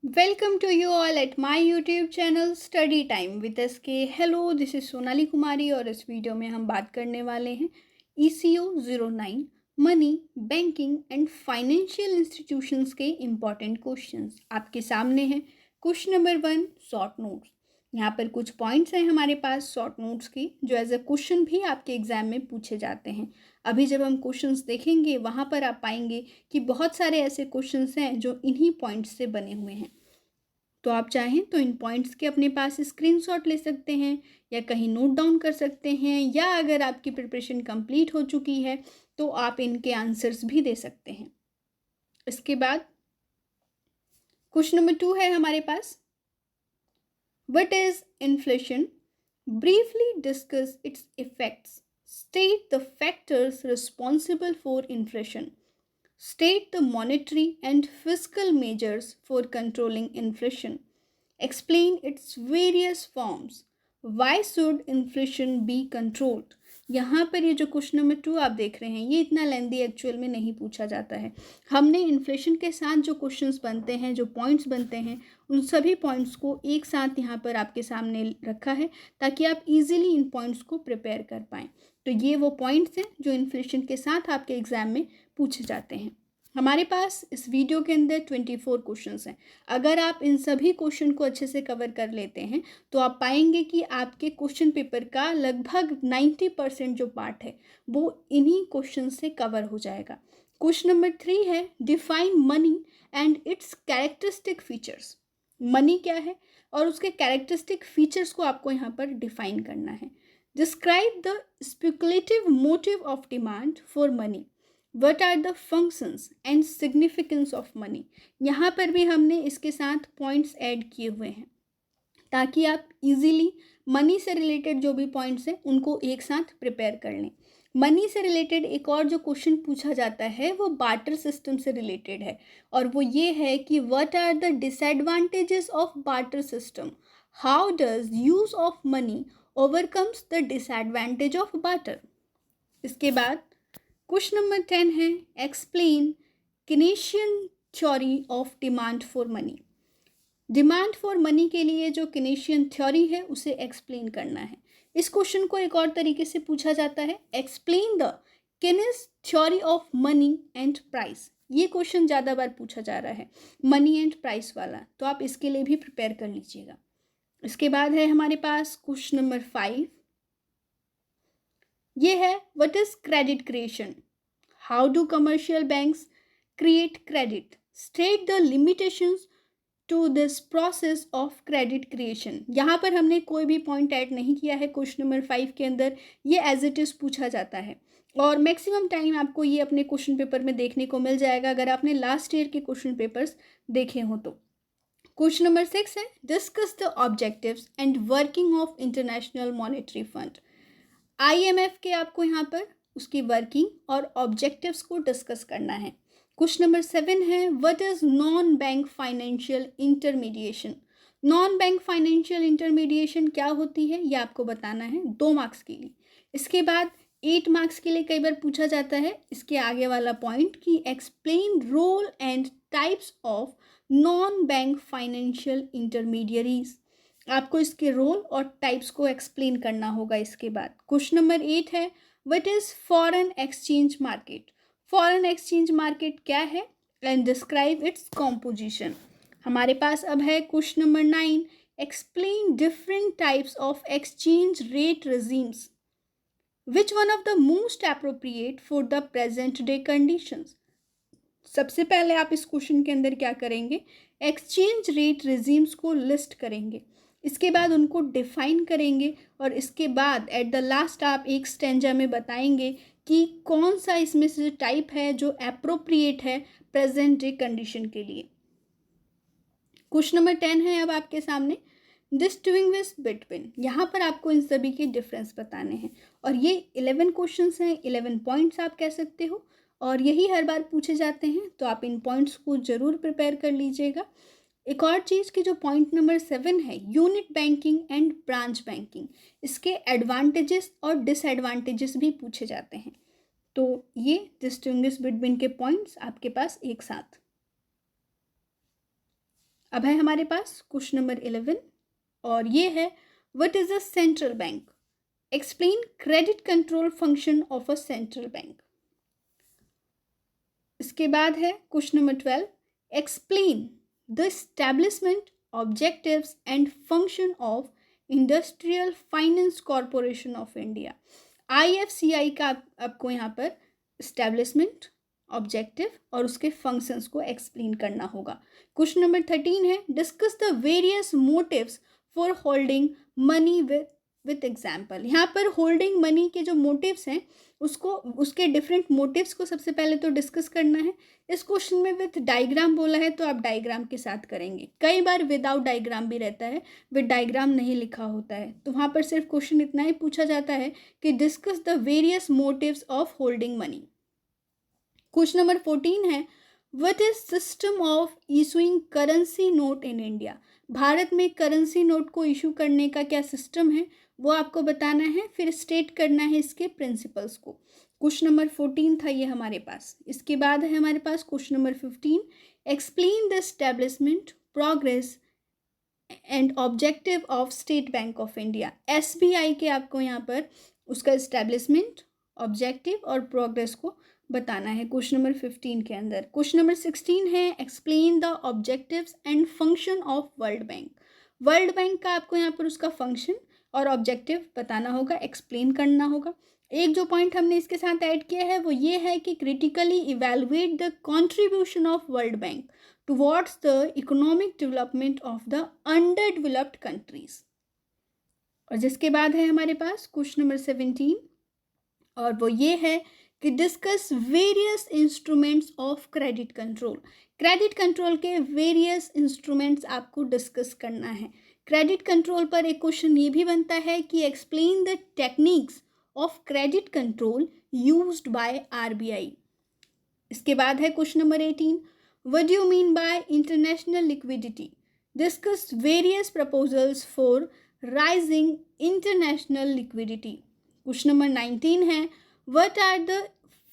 Welcome to you all at my YouTube channel Study Time with SK. Hello, this is Sonali Kumari और इस video में हम बात करने वाले हैं ECO 09 money banking and financial institutions के इम्पॉर्टेंट क्वेश्चंस आपके सामने हैं। Question number 1 short notes. यहाँ पर कुछ पॉइंट्स हैं हमारे पास शॉर्ट नोट्स की जो एज अ क्वेश्चन भी आपके एग्जाम में पूछे जाते हैं। अभी जब हम क्वेश्चंस देखेंगे वहाँ पर आप पाएंगे कि बहुत सारे ऐसे क्वेश्चंस हैं जो इन्हीं पॉइंट्स से बने हुए हैं। तो आप चाहें तो इन पॉइंट्स के अपने पास स्क्रीनशॉट ले सकते हैं या कहीं नोट डाउन कर सकते हैं, या अगर आपकी प्रिपरेशन कंप्लीट हो चुकी है तो आप इनके आंसर्स भी दे सकते हैं। इसके बाद क्वेश्चन नंबर 2 है हमारे पास, what is inflation? Briefly discuss its effects, state the factors responsible for inflation, state the monetary and fiscal measures for controlling inflation, explain its various forms, why should inflation be controlled। यहाँ पर ये जो question number 2 आप देख रहे हैं ये इतना लेंदी एक्चुअल में नहीं पूछा जाता है। हमने इन्फ्लेशन के साथ जो क्वेश्चंस बनते हैं, जो पॉइंट्स बनते हैं, उन सभी पॉइंट्स को एक साथ यहाँ पर आपके सामने रखा है ताकि आप इजीली इन पॉइंट्स को प्रिपेयर कर पाएँ। तो ये वो पॉइंट्स हैं जो इन्फ्लेशन के साथ आपके एग्जाम में पूछे जाते हैं। हमारे पास इस वीडियो के अंदर 24 क्वेश्चंस हैं। अगर आप इन सभी क्वेश्चन को अच्छे से कवर कर लेते हैं तो आप पाएंगे कि आपके क्वेश्चन पेपर का लगभग 90% जो पार्ट है वो इन्हीं क्वेश्चन से कवर हो जाएगा। क्वेश्चन नंबर 3 है, define money and it's characteristic features. Money क्या है और उसके कैरेक्टरिस्टिक फीचर्स को आपको यहाँ पर डिफाइन करना है। Describe the speculative motive of demand for money, what are the functions and significance of money. यहाँ पर भी हमने इसके साथ पॉइंट्स ऐड किए हुए हैं ताकि आप इजीली मनी से रिलेटेड जो भी पॉइंट्स हैं उनको एक साथ प्रिपेयर कर लें। मनी से रिलेटेड एक और जो क्वेश्चन पूछा जाता है वो बार्टर सिस्टम से रिलेटेड है और वो ये है कि what are the disadvantages of barter system, how does use of money overcomes the disadvantage of barter. इसके बाद क्वेश्चन नंबर 10 है, explain Keynesian theory of demand for money. Demand for money के लिए जो केनेशियन थ्योरी है उसे एक्सप्लेन करना है। इस क्वेश्चन को एक और तरीके से पूछा जाता है, explain the Keynes theory of money and price. ये क्वेश्चन ज़्यादा बार पूछा जा रहा है, मनी एंड प्राइस वाला, तो आप इसके लिए भी प्रिपेयर कर लीजिएगा। इसके बाद है हमारे पास क्वेश्चन नंबर 5, ये है, what is credit creation, how do commercial banks create credit, state the limitations to this process of credit creation. यहाँ पर हमने कोई भी पॉइंट ऐड नहीं किया है क्वेश्चन नंबर 5 के अंदर, ये एज इट इज़ पूछा जाता है और मैक्सिमम टाइम आपको ये अपने क्वेश्चन पेपर में देखने को मिल जाएगा अगर आपने लास्ट ईयर के क्वेश्चन पेपर्स देखे हों तो। क्वेश्चन नंबर 6 है, discuss the objectives and working of international monetary fund. IMF के आपको यहाँ पर उसकी वर्किंग और ऑब्जेक्टिव्स को डिस्कस करना है। क्वेश्चन नंबर 7 है, what is non bank financial intermediation. Non bank financial intermediation क्या होती है ये आपको बताना है 2 मार्क्स के लिए। इसके बाद 8 मार्क्स के लिए कई बार पूछा जाता है इसके आगे वाला पॉइंट कि explain role and types of non bank financial intermediaries. आपको इसके रोल और टाइप्स को एक्सप्लेन करना होगा। इसके बाद क्वेश्चन नंबर 8 है, what is foreign exchange market. Foreign exchange market क्या है एंड डिस्क्राइब इट्स कॉम्पोजिशन। हमारे पास अब है question number 9, explain different types of exchange rate regimes, which one of the most appropriate for the present day conditions. सबसे पहले आप इस question के अंदर क्या करेंगे, एक्सचेंज रेट रेजीम्स को लिस्ट करेंगे, इसके बाद उनको डिफाइन करेंगे और इसके बाद एट द लास्ट आप एक स्टेंजा में बताएंगे कि कौन सा इसमें से टाइप है जो अप्रोप्रिएट है प्रेजेंट डे कंडीशन के लिए। क्वेश्चन नंबर 10 है अब आपके सामने, डिस्टिंग्विश बिटवीन। यहाँ पर आपको इन सभी के डिफरेंस बताने हैं और ये 11 क्वेश्चंस हैं, 11 पॉइंट्स आप कह सकते हो और यही हर बार पूछे जाते हैं, तो आप इन पॉइंट्स को ज़रूर प्रिपेयर कर लीजिएगा। एक और चीज़ की जो पॉइंट नंबर 7 है, unit banking and branch banking, इसके एडवांटेजेस और डिसएडवांटेजेस भी पूछे जाते हैं। तो ये डिस्टिंग्विश बिटवीन के पॉइंट्स आपके पास एक साथ। अब है हमारे पास क्वेश्चन नंबर 11 और ये है what is a central bank, explain credit control function of a central bank. इसके बाद है question number 12, explain the establishment, objectives and function of industrial finance corporation of India. IFCI का आपको यहाँ पर एस्टैब्लिशमेंट, ऑब्जेक्टिव और उसके फंक्शंस को एक्सप्लेन करना होगा। क्वेश्चन नंबर 13 है discuss the various motives for holding money with example. यहाँ पर होल्डिंग मनी के जो मोटिव्स हैं उसको, उसके डिफरेंट मोटिव्स को सबसे पहले तो डिस्कस करना है। इस क्वेश्चन में विथ डायग्राम बोला है तो आप डायग्राम के साथ करेंगे, कई बार विदाउट डायग्राम भी रहता है, विद डायग्राम नहीं लिखा होता है, तो वहाँ पर सिर्फ क्वेश्चन इतना ही पूछा जाता है कि discuss the various motives of holding money. Question number 14 है what is system of issuing currency note in India. Bharat में करेंसी नोट को इशू करने का क्या सिस्टम है वो आपको बताना है, फिर स्टेट करना है इसके प्रिंसिपल्स को। क्वेश्चन नंबर 14 था ये हमारे पास। इसके बाद है हमारे पास question number 15, explain the establishment, progress and objective of State Bank of India. SBI के आपको यहाँ पर उसका एस्टैब्लिशमेंट, ऑब्जेक्टिव और प्रोग्रेस को बताना है क्वेश्चन नंबर 15 के अंदर। क्वेश्चन नंबर 16 है explain the objectives and function of world bank. World bank का आपको यहाँ पर उसका फंक्शन और ऑब्जेक्टिव बताना होगा, एक्सप्लेन करना होगा। एक जो पॉइंट हमने इसके साथ ऐड किया है वो ये है कि critically evaluate the contribution of world bank towards the economic development of the under developed countries. और जिसके बाद है हमारे पास क्वेश्चन नंबर 17 और वो ये है कि discuss various instruments of credit control. Credit control के वेरियस इंस्ट्रूमेंट्स आपको डिस्कस करना है। क्रेडिट कंट्रोल पर एक क्वेश्चन ये भी बनता है कि explain the techniques of credit control used by RBI। इसके बाद है question number 18, what do you mean by international liquidity, discuss various proposals for raising international liquidity. Question number 19 है what are the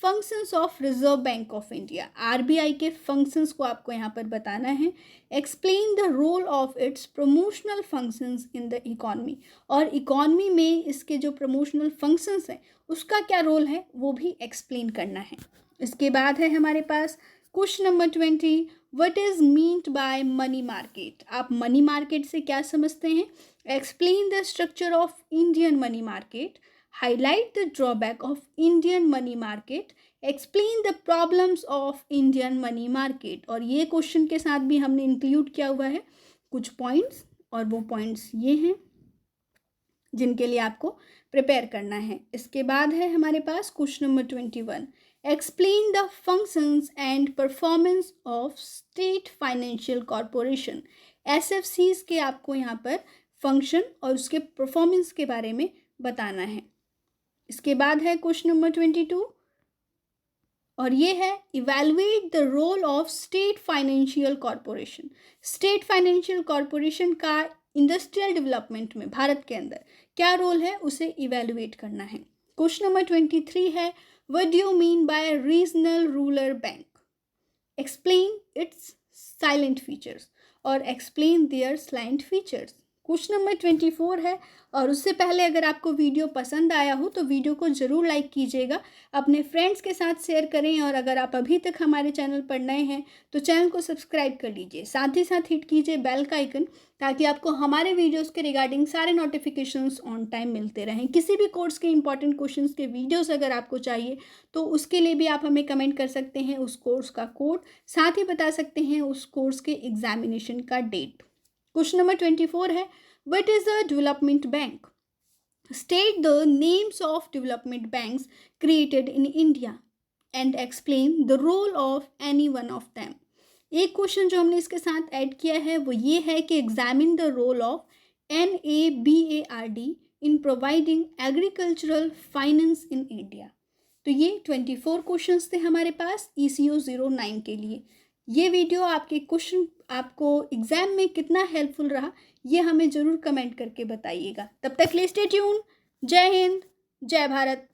functions of reserve bank of India. RBI के functions को आपको यहाँ पर बताना है। Explain the role of its promotional functions in the economy, और economy में इसके जो प्रमोशनल फंक्शंस हैं उसका क्या रोल है वो भी एक्सप्लेन करना है। इसके बाद है हमारे पास question number 20, what is meant by money market. आप मनी मार्केट से क्या समझते हैं। Explain the structure of Indian money market, highlight the drawback of Indian money market, explain the problems of Indian money market। और ये question के साथ भी हमने इंक्लूड किया हुआ है कुछ पॉइंट्स, और वो पॉइंट्स ये हैं जिनके लिए आपको प्रिपेयर करना है। इसके बाद है हमारे पास question number 21, explain the functions and performance of state financial corporation. SFCs के आपको यहाँ पर फंक्शन और उसके परफॉर्मेंस के बारे में बताना है। इसके बाद है क्वेश्चन नंबर 22 और ये है evaluate the role of state financial corporation. State financial corporation का इंडस्ट्रियल डेवलपमेंट में भारत के अंदर क्या रोल है उसे इवैल्यूएट करना है। क्वेश्चन नंबर 23 है what do you mean by regional rural bank, explain its silent features और explain their salient features. Question number 24 है और उससे पहले अगर आपको वीडियो पसंद आया हो तो वीडियो को ज़रूर लाइक कीजिएगा, अपने फ्रेंड्स के साथ शेयर करें, और अगर आप अभी तक हमारे चैनल पर नए हैं तो चैनल को सब्सक्राइब कर लीजिए, साथ ही साथ हिट कीजिए बेल का आइकन ताकि आपको हमारे वीडियोस के रिगार्डिंग सारे नोटिफिकेशंस ऑन टाइम मिलते रहें। किसी भी कोर्स के इंपॉर्टेंट क्वेश्चंस के वीडियोस अगर आपको चाहिए तो उसके लिए भी आप हमें कमेंट कर सकते हैं, उस कोर्स का कोड, साथ ही बता सकते हैं उस कोर्स के एग्जामिनेशन का डेट। क्वेश्चन नंबर 24 है what is a development bank, state the names of development banks created in India and explain the role of any one of them. एक क्वेश्चन जो हमने इसके साथ ऐड किया है वो ये है कि examine the role of NABARD in providing agricultural finance in India. तो ये 24 क्वेश्चंस थे हमारे पास ECO 09 के लिए। ये वीडियो आपके क्वेश्चन आपको एग्जाम में कितना हेल्पफुल रहा ये हमें ज़रूर कमेंट करके बताइएगा। तब तक के लिए स्टे ट्यून। जय हिंद, जय भारत।